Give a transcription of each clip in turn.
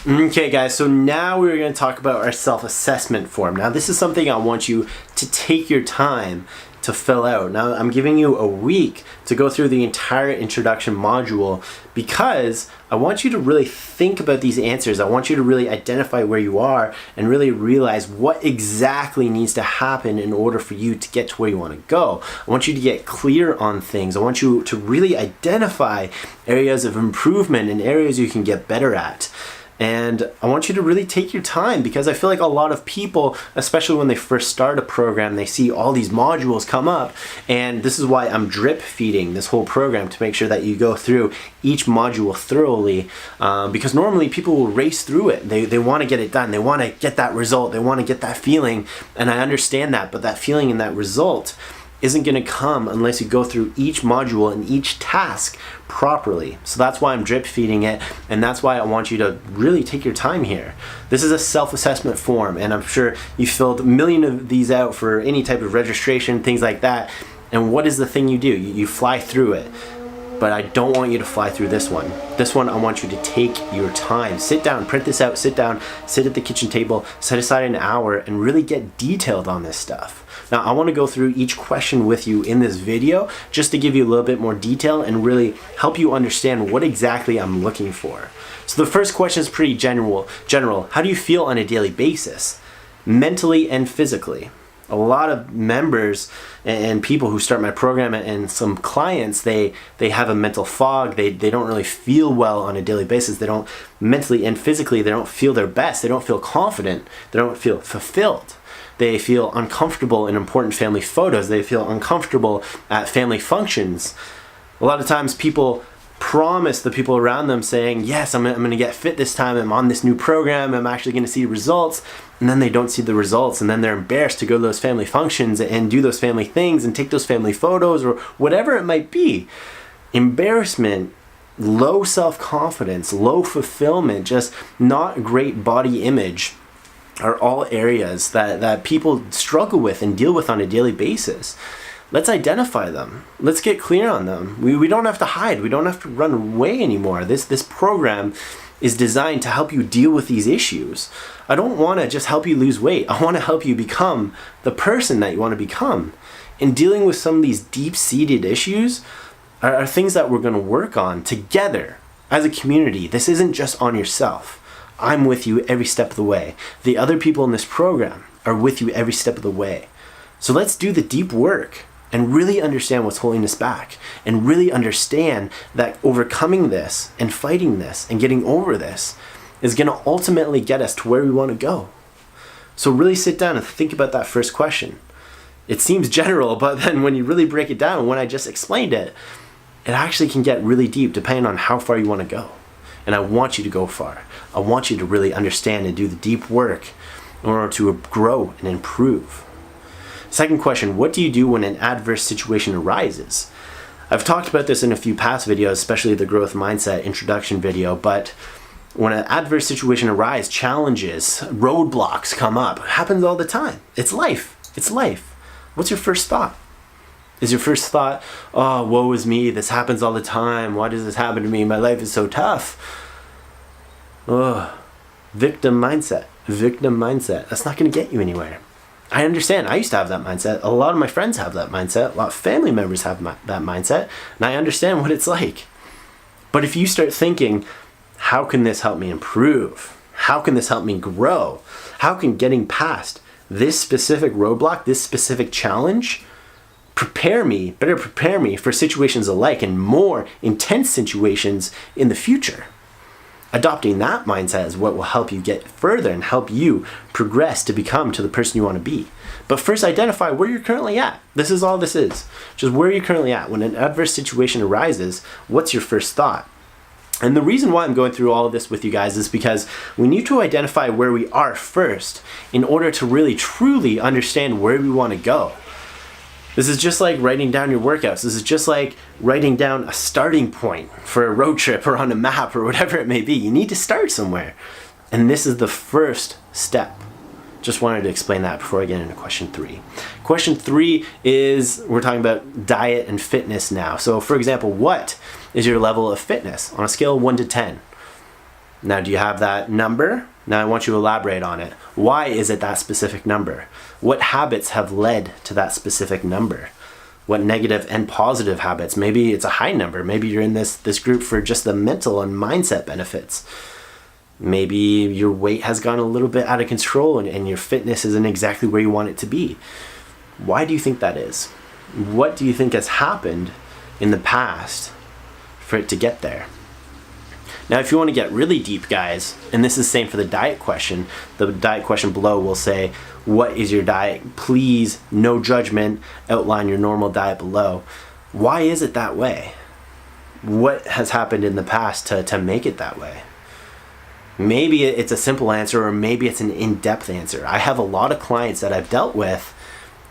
Okay guys, so now we're going to talk about our self-assessment form. Now this is something I want you to take your time to fill out. Now I'm giving you a week to go through the entire introduction module because I want you to really think about these answers. I want you to really identify where you are and really realize what exactly needs to happen in order for you to get to where you want to go. I want you to get clear on things. I want you to really identify areas of improvement and areas you can get better at. And I want you to really take your time because I feel like a lot of people, especially when they first start a program, they see all these modules come up, and this is why I'm drip feeding this whole program to make sure that you go through each module thoroughly, because normally people will race through it. They want to get it done. They want to get that result. They want to get that feeling, and I understand that, but that feeling and that result isn't going to come unless you go through each module and each task properly. So that's why I'm drip feeding it, and that's why I want you to really take your time here. This is a self-assessment form, and I'm sure you filled a million of these out for any type of registration, things like that. And what is the thing you do? You fly through it. But I don't want you to fly through this one. This one, I want you to take your time. Sit down, print this out, sit down, sit at the kitchen table, set aside an hour, and really get detailed on this stuff. Now, I want to go through each question with you in this video just to give you a little bit more detail and really help you understand what exactly I'm looking for. So the first question is pretty general. How do you feel on a daily basis, mentally and physically? A lot of members and people who start my program and some clients, they have a mental fog. They don't really feel well on a daily basis. They don't mentally and physically, they don't feel their best. They don't feel confident. They don't feel fulfilled. They feel uncomfortable in important family photos. They feel uncomfortable at family functions. A lot of times people promise the people around them saying, yes, I'm going to get fit this time. I'm on this new program. I'm actually going to see results. And then they don't see the results. And then they're embarrassed to go to those family functions and do those family things and take those family photos or whatever it might be. Embarrassment, low self-confidence, low fulfillment, just not great body image are all areas that people struggle with and deal with on a daily basis. Let's identify them. Let's get clear on them. We don't have to hide. We don't have to run away anymore. This program is designed to help you deal with these issues. I don't want to just help you lose weight. I want to help you become the person that you want to become. In dealing with some of these deep-seated issues are things that we're going to work on together as a community. This isn't just on yourself. I'm with you every step of the way. The other people in this program are with you every step of the way. So let's do the deep work and really understand what's holding us back and really understand that overcoming this and fighting this and getting over this is going to ultimately get us to where we want to go. So really sit down and think about that first question. It seems general, but then when you really break it down, when I just explained it, it actually can get really deep depending on how far you want to go. And I want you to go far. I want you to really understand and do the deep work in order to grow and improve. Second question, what do you do when an adverse situation arises? I've talked about this in a few past videos, especially the growth mindset introduction video, but when an adverse situation arises, challenges, roadblocks come up. It happens all the time. It's life. It's life. What's your first thought? Is your first thought, oh, woe is me, this happens all the time, why does this happen to me, my life is so tough? Oh, victim mindset. That's not going to get you anywhere. I understand. I used to have that mindset. A lot of my friends have that mindset. A lot of family members have that mindset. And I understand what it's like. But if you start thinking, how can this help me improve? How can this help me grow? How can getting past this specific roadblock, this specific challenge, prepare me for situations alike and more intense situations in the future? Adopting that mindset is what will help you get further and help you progress to become to the person you want to be. But first, identify where you're currently at. This is all this is. Just where you're currently at. When an adverse situation arises, what's your first thought? And the reason why I'm going through all of this with you guys is because we need to identify where we are first in order to really truly understand where we want to go. This is just like writing down your workouts. This is just like writing down a starting point for a road trip or on a map or whatever it may be. You need to start somewhere. And this is the first step. Just wanted to explain that before I get into question 3. Question 3 is, we're talking about diet and fitness now. So for example, what is your level of fitness on a scale of 1 to 10? Now, do you have that number? Now I want you to elaborate on it. Why is it that specific number? What habits have led to that specific number? What negative and positive habits? Maybe it's a high number. Maybe you're in this group for just the mental and mindset benefits. Maybe your weight has gone a little bit out of control and your fitness isn't exactly where you want it to be. Why do you think that is? What do you think has happened in the past for it to get there? Now, if you want to get really deep, guys, and this is the same for the diet question below will say, what is your diet? Please, no judgment, outline your normal diet below. Why is it that way? What has happened in the past to make it that way? Maybe it's a simple answer, or maybe it's an in-depth answer. I have a lot of clients that I've dealt with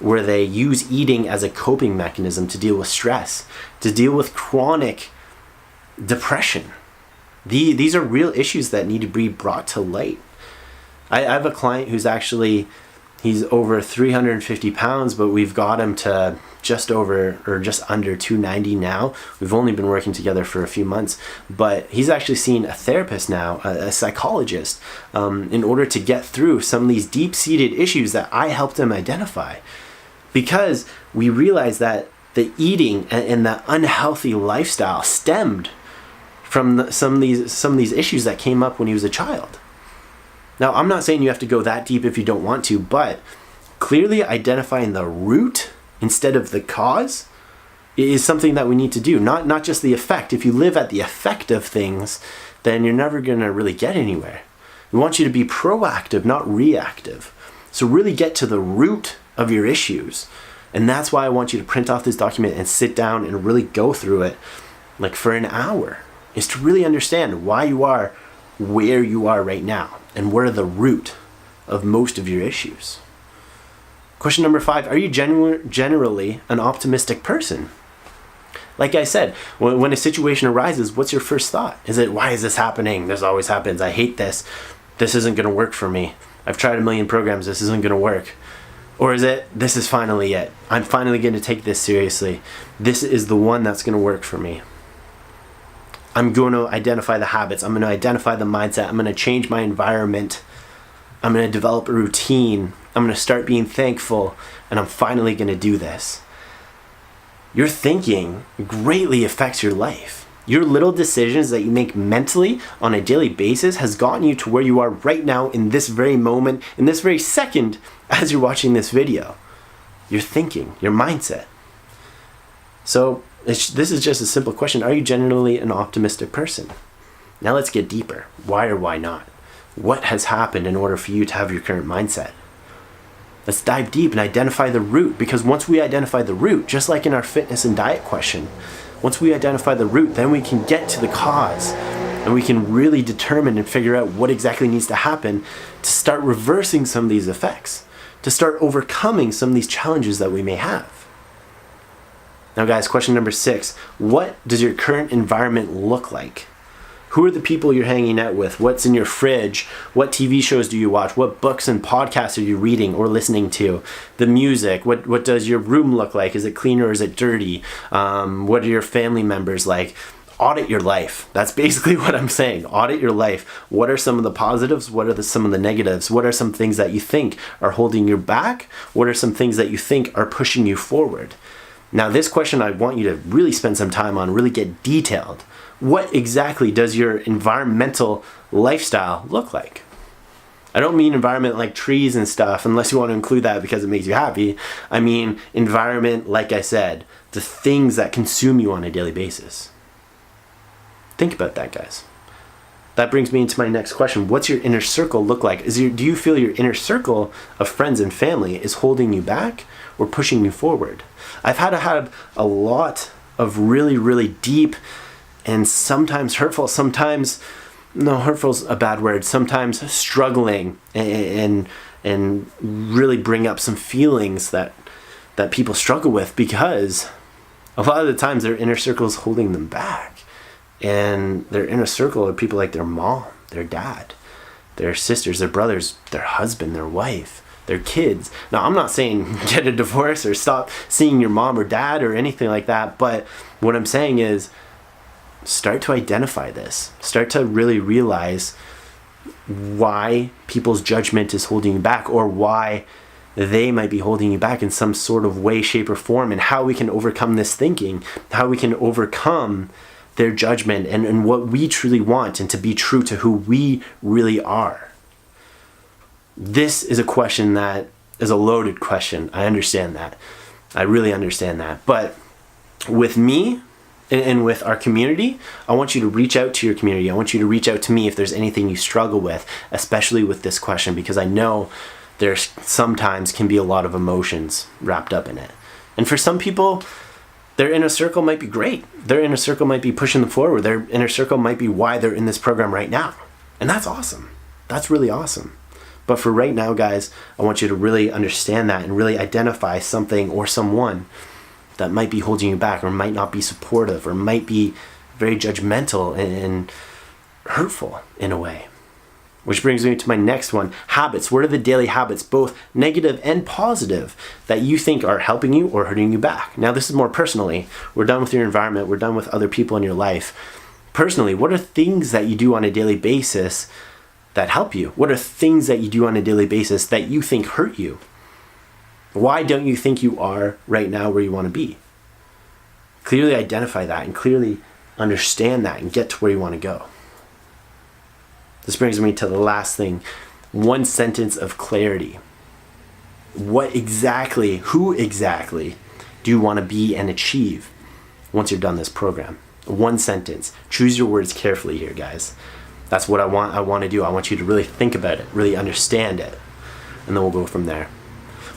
where they use eating as a coping mechanism to deal with stress, to deal with chronic depression. These are real issues that need to be brought to light. I have a client who's he's over 350 pounds, but we've got him to just over or just under 290 now. We've only been working together for a few months, but he's actually seen a therapist now, a psychologist, in order to get through some of these deep-seated issues that I helped him identify. Because we realized that the eating and the unhealthy lifestyle stemmed from some of these issues that came up when he was a child. Now, I'm not saying you have to go that deep if you don't want to, but clearly identifying the root instead of the cause is something that we need to do. Not just the effect. If you live at the effect of things, then you're never going to really get anywhere. We want you to be proactive, not reactive. So really get to the root of your issues. And that's why I want you to print off this document and sit down and really go through it like for an hour, is to really understand why you are where you are right now and where the root of most of your issues. Question number 5, are you generally an optimistic person? Like I said, when a situation arises, what's your first thought? Is it, why is this happening? This always happens. I hate this. This isn't going to work for me. I've tried a million programs. This isn't going to work. Or is it, this is finally it. I'm finally going to take this seriously. This is the one that's going to work for me. I'm going to identify the habits. I'm going to identify the mindset. I'm going to change my environment. I'm going to develop a routine. I'm going to start being thankful. And I'm finally going to do this. Your thinking greatly affects your life. Your little decisions that you make mentally on a daily basis has gotten you to where you are right now in this very moment, in this very second as you're watching this video. Your thinking, your mindset. So this is just a simple question. Are you generally an optimistic person? Now let's get deeper. Why or why not? What has happened in order for you to have your current mindset? Let's dive deep and identify the root, because once we identify the root, just like in our fitness and diet question, once we identify the root, then we can get to the cause and we can really determine and figure out what exactly needs to happen to start reversing some of these effects, to start overcoming some of these challenges that we may have. Now guys, question number 6, what does your current environment look like? Who are the people you're hanging out with? What's in your fridge? What TV shows do you watch? What books and podcasts are you reading or listening to? The music, what does your room look like? Is it clean or is it dirty? What are your family members like? Audit your life. That's basically what I'm saying. Audit your life. What are some of the positives? What are some of the negatives? What are some things that you think are holding you back? What are some things that you think are pushing you forward? Now this question I want you to really spend some time on, really get detailed. What exactly does your environmental lifestyle look like? I don't mean environment like trees and stuff, unless you want to include that because it makes you happy. I mean environment, like I said, the things that consume you on a daily basis. Think about that, guys. That brings me into my next question. What's your inner circle look like? Do you feel your inner circle of friends and family is holding you back or pushing you forward? I've had to have a lot of really, really deep and sometimes hurtful, hurtful's a bad word, sometimes struggling and really bring up some feelings that people struggle with, because a lot of the times their inner circle is holding them back. And their inner circle are people like their mom, their dad, their sisters, their brothers, their husband, their wife, their kids. Now, I'm not saying get a divorce or stop seeing your mom or dad or anything like that, but what I'm saying is start to identify this. Start to really realize why people's judgment is holding you back, or why they might be holding you back in some sort of way, shape, or form, and how we can overcome this thinking, how we can overcome their judgment and what we truly want, and to be true to who we really are. This is a question that is a loaded question. I understand that. I really understand that. But with me and with our community, I want you to reach out to your community. I want you to reach out to me if there's anything you struggle with, especially with this question, because I know there's sometimes can be a lot of emotions wrapped up in it. And for some people, their inner circle might be great. Their inner circle might be pushing them forward. Their inner circle might be why they're in this program right now. And that's awesome. That's really awesome. But for right now, guys, I want you to really understand that and really identify something or someone that might be holding you back, or might not be supportive, or might be very judgmental and hurtful in a way. Which brings me to my next one, habits. What are the daily habits, both negative and positive, that you think are helping you or hurting you back? Now, this is more personally. We're done with your environment. We're done with other people in your life. Personally, what are things that you do on a daily basis that help you? What are things that you do on a daily basis that you think hurt you? Why don't you think you are right now where you want to be? Clearly identify that and clearly understand that and get to where you want to go. This brings me to the last thing, one sentence of clarity. Who exactly do you want to be and achieve once you're done this program? One sentence. Choose your words carefully here, guys. That's what I want to do. I want you to really think about it, really understand it, and then we'll go from there.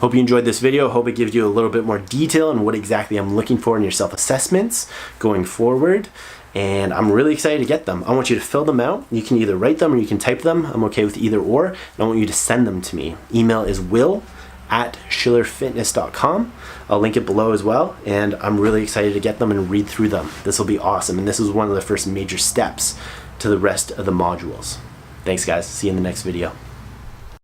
Hope you enjoyed this video. Hope it gives you a little bit more detail on what exactly I'm looking for in your self-assessments going forward. And I'm really excited to get them. I want you to fill them out. You can either write them or you can type them. I'm okay with either or. And I want you to send them to me. Email is will@schillerfitness.com. I'll link it below as well. And I'm really excited to get them and read through them. This will be awesome. And this is one of the first major steps to the rest of the modules. Thanks, guys. See you in the next video.